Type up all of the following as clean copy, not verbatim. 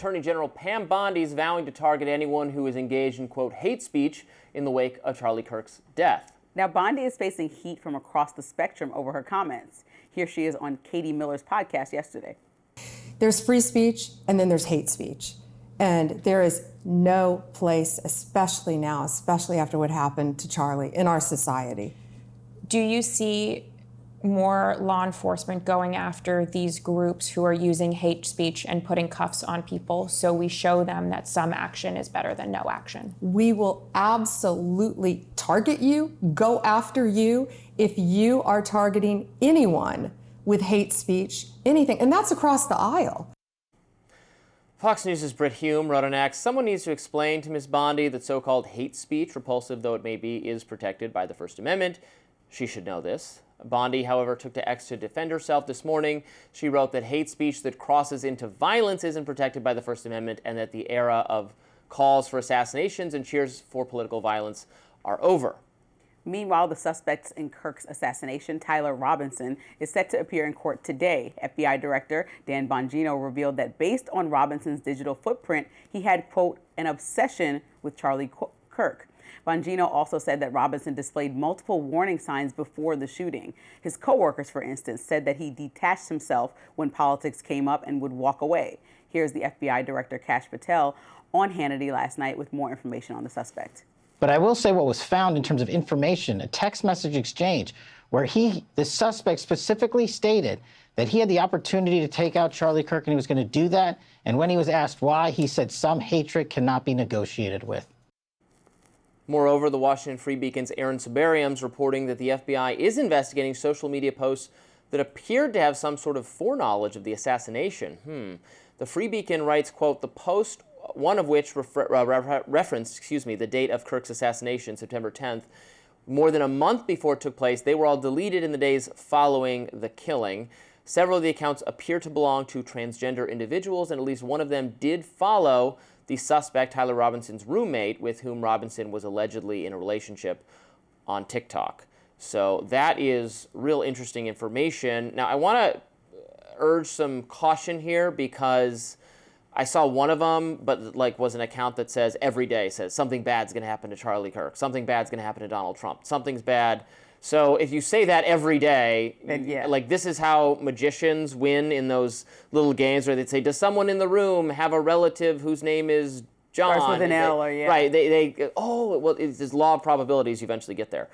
Attorney General Pam Bondi is vowing to target anyone who is engaged in, quote, hate speech in the wake of Charlie Kirk's death. Now, Bondi is facing heat from across the spectrum over her comments. Here she is on Katie Miller's podcast yesterday. There's free speech and then there's hate speech. And there is no place, especially now, especially after what happened to Charlie, in our society. Do you see more law enforcement going after these groups who are using hate speech and putting cuffs on people so we show them that some action is better than no action? We will absolutely target you, go after you, if you are targeting anyone with hate speech, anything, and that's across the aisle. Fox News' Britt Hume wrote on X, someone needs to explain to Ms. Bondi that so-called hate speech, repulsive though it may be, is protected by the First Amendment. She should know this. Bondi, however, took to X to defend herself this morning. She wrote that hate speech that crosses into violence isn't protected by the First Amendment and that the era of calls for assassinations and cheers for political violence are over. Meanwhile, the suspect in Kirk's assassination, Tyler Robinson, is set to appear in court today. FBI Director Dan Bongino revealed that based on Robinson's digital footprint, he had, quote, an obsession with Charlie Kirk. Bongino also said that Robinson displayed multiple warning signs before the shooting. His coworkers, for instance, said that he detached himself when politics came up and would walk away. Here's the FBI Director Kash Patel on Hannity last night with more information on the suspect. But I will say what was found in terms of information, a text message exchange where the suspect specifically stated that he had the opportunity to take out Charlie Kirk and he was going to do that. And when he was asked why, he said some hatred cannot be negotiated with. Moreover, the Washington Free Beacon's Aaron Sabarium's reporting that the FBI is investigating social media posts that appeared to have some sort of foreknowledge of the assassination. The Free Beacon writes, quote, the post, one of which referenced, the date of Kirk's assassination, September 10th, more than a month before it took place. They were all deleted in the days following the killing. Several of the accounts appear to belong to transgender individuals, and at least one of them did follow the suspect, Tyler Robinson's roommate, with whom Robinson was allegedly in a relationship on TikTok. So that is real interesting information. Now, I want to urge some caution here because I saw one of them, but was an account that says every day says something bad's going to happen to Charlie Kirk, something bad's going to happen to Donald Trump, something's bad. So if you say that every day, this is how magicians win in those little games where they'd say, does someone in the room have a relative whose name is John? Starts with an L or yeah. Right. It's this law of probabilities, you eventually get there.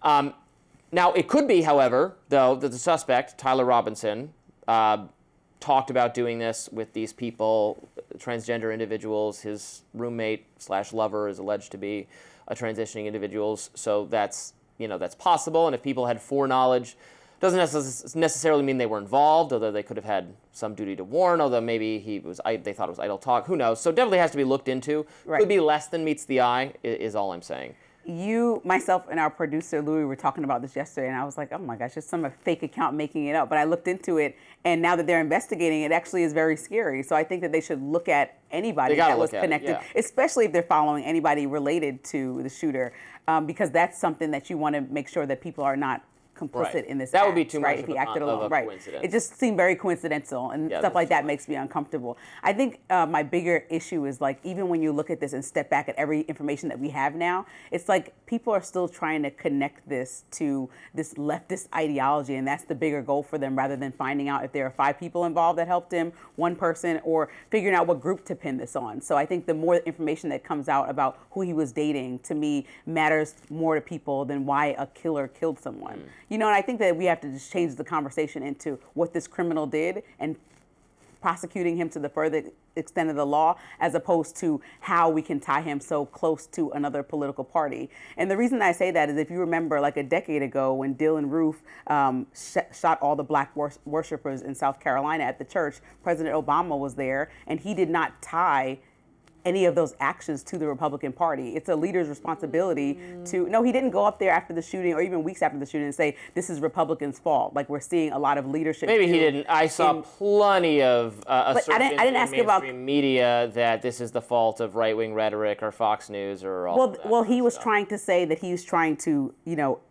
Now, it could be, however, though, that the suspect, Tyler Robinson, talked about doing this with these people, transgender individuals. His roommate/lover is alleged to be a transitioning individual. So that's possible. And if people had foreknowledge, doesn't necessarily mean they were involved, although they cough had some duty to warn, although maybe they thought it was idle talk. Who knows? So definitely has to be looked into. Right. Could be less than meets the eye, is all I'm saying. You, myself, and our producer, Louis, were talking about this yesterday, and I was like, oh my gosh, it's some fake account making it up. But I looked into it, and now that they're investigating, it actually is very scary. So I think that they should look at anybody that was connected, especially if they're following anybody related to the shooter, because that's something that you want to make sure that people are not complicit in this. That would be too much if he acted alone. of a coincidence. It just seemed very coincidental, and stuff like that makes me uncomfortable. I think my bigger issue is even when you look at this and step back at every information that we have now, it's like people are still trying to connect this to this leftist ideology, and that's the bigger goal for them, rather than finding out if there are 5 people involved that helped him, 1 person, or figuring out what group to pin this on. So I think the more information that comes out about who he was dating, to me, matters more to people than why a killer killed someone. And I think that we have to just change the conversation into what this criminal did and prosecuting him to the further extent of the law, as opposed to how we can tie him so close to another political party. And the reason I say that is, if you remember, a decade ago when Dylan Roof shot all the black worshipers in South Carolina at the church, President Obama was there, and he did not tie any of those actions to the Republican Party. It's a leader's responsibility to, no, he didn't go up there after the shooting or even weeks after the shooting and say, this is Republicans' fault. Like, we're seeing a lot of leadership. Maybe he didn't. I saw plenty of assertions I didn't ask in about mainstream media that this is the fault of right-wing rhetoric or Fox News or all of that. Well, he was trying to say that he's trying to,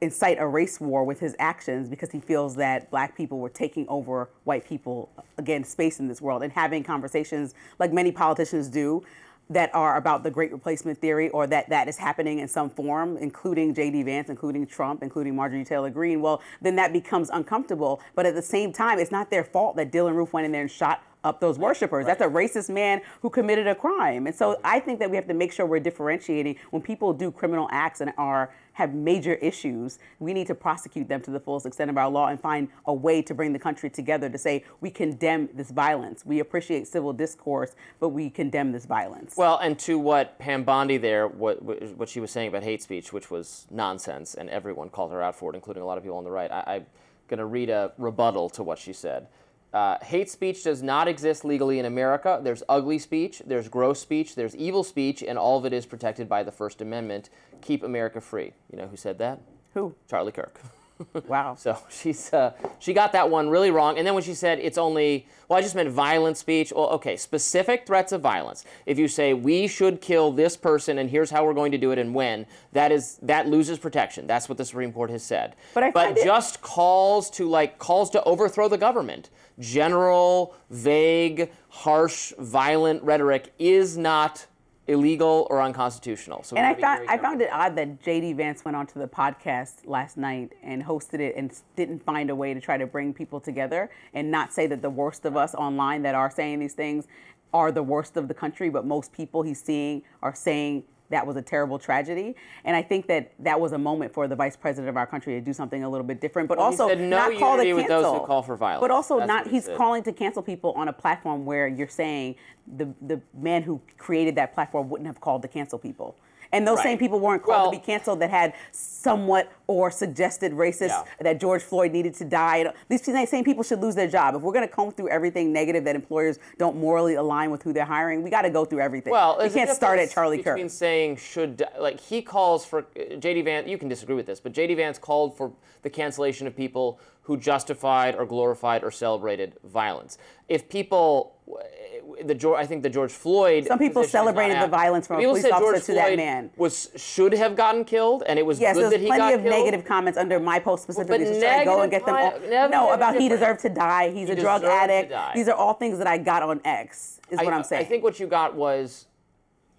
incite a race war with his actions because he feels that black people were taking over white people, again, space in this world, and having conversations like many politicians do that are about the great replacement theory, or that is happening in some form, including J.D. Vance, including Trump, including Marjorie Taylor Greene. Well, then that becomes uncomfortable. But at the same time, it's not their fault that Dylan Roof went in there and shot up those worshipers. Right. That's a racist man who committed a crime. And so I think that we have to make sure we're differentiating when people do criminal acts and have major issues. We need to prosecute them to the fullest extent of our law and find a way to bring the country together to say we condemn this violence. We appreciate civil discourse, but we condemn this violence. Well, and to what Pam Bondi there, what she was saying about hate speech, which was nonsense, and everyone called her out for it, including a lot of people on the right. I'm going to read a rebuttal to what she said. Hate speech does not exist legally in America. There's ugly speech, there's gross speech, there's evil speech, and all of it is protected by the First Amendment. Keep America free. You know who said that? Who? Charlie Kirk. Wow. So she got that one really wrong. And then when she said it's only, well, I just meant violent speech. Well, okay, specific threats of violence. If you say we should kill this person and here's how we're going to do it and when, that loses protection. That's what the Supreme Court has said. But just calls to overthrow the government, general, vague, harsh, violent rhetoric is not illegal or unconstitutional. So and I found it odd that J.D. Vance went onto the podcast last night and hosted it and didn't find a way to try to bring people together and not say that the worst of us online that are saying these things are the worst of the country, but most people he's seeing are saying that was a terrible tragedy. And I think that was a moment for the vice president of our country to do something a little bit different, but also he said no not call to unity cancel. With those who call for violence. But also he's calling to cancel people on a platform where you're saying the man who created that platform wouldn't have called to cancel people. And those same people weren't called to be canceled that had somewhat or suggested racist that George Floyd needed to die. These same people should lose their job. If we're going to comb through everything negative that employers don't morally align with who they're hiring, we got to go through everything. Well, we can't start at Charlie Kirk. Between saying he calls for J.D. Vance, you can disagree with this, but J.D. Vance called for the cancellation of people who justified or glorified or celebrated violence. If people, I think the George Floyd. Some people celebrated the violence from a police officer to that man. Should have gotten killed, and it was good that he got killed. Yes, there's plenty of negative comments under my post specifically to try to go and get them all. No, about he deserved to die. He's a drug addict. These are all things that I got on X, is what I'm saying. I think what you got was,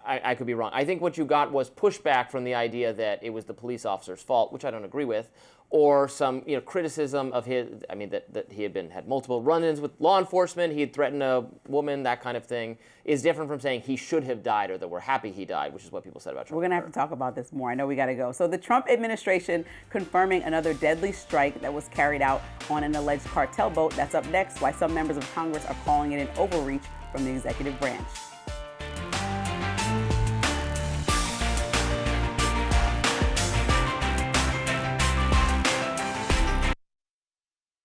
I could be wrong. I think what you got was pushback from the idea that it was the police officer's fault, which I don't agree with, or some criticism of his. I mean that he had multiple run-ins with law enforcement. He had threatened a woman, that kind of thing, is different from saying he should have died or that we're happy he died, which is what people said about Trump. We're gonna have to talk about this more. I know we got to go. So the Trump administration confirming another deadly strike that was carried out on an alleged cartel boat. That's up next. Why some members of Congress are calling it an overreach from the executive branch.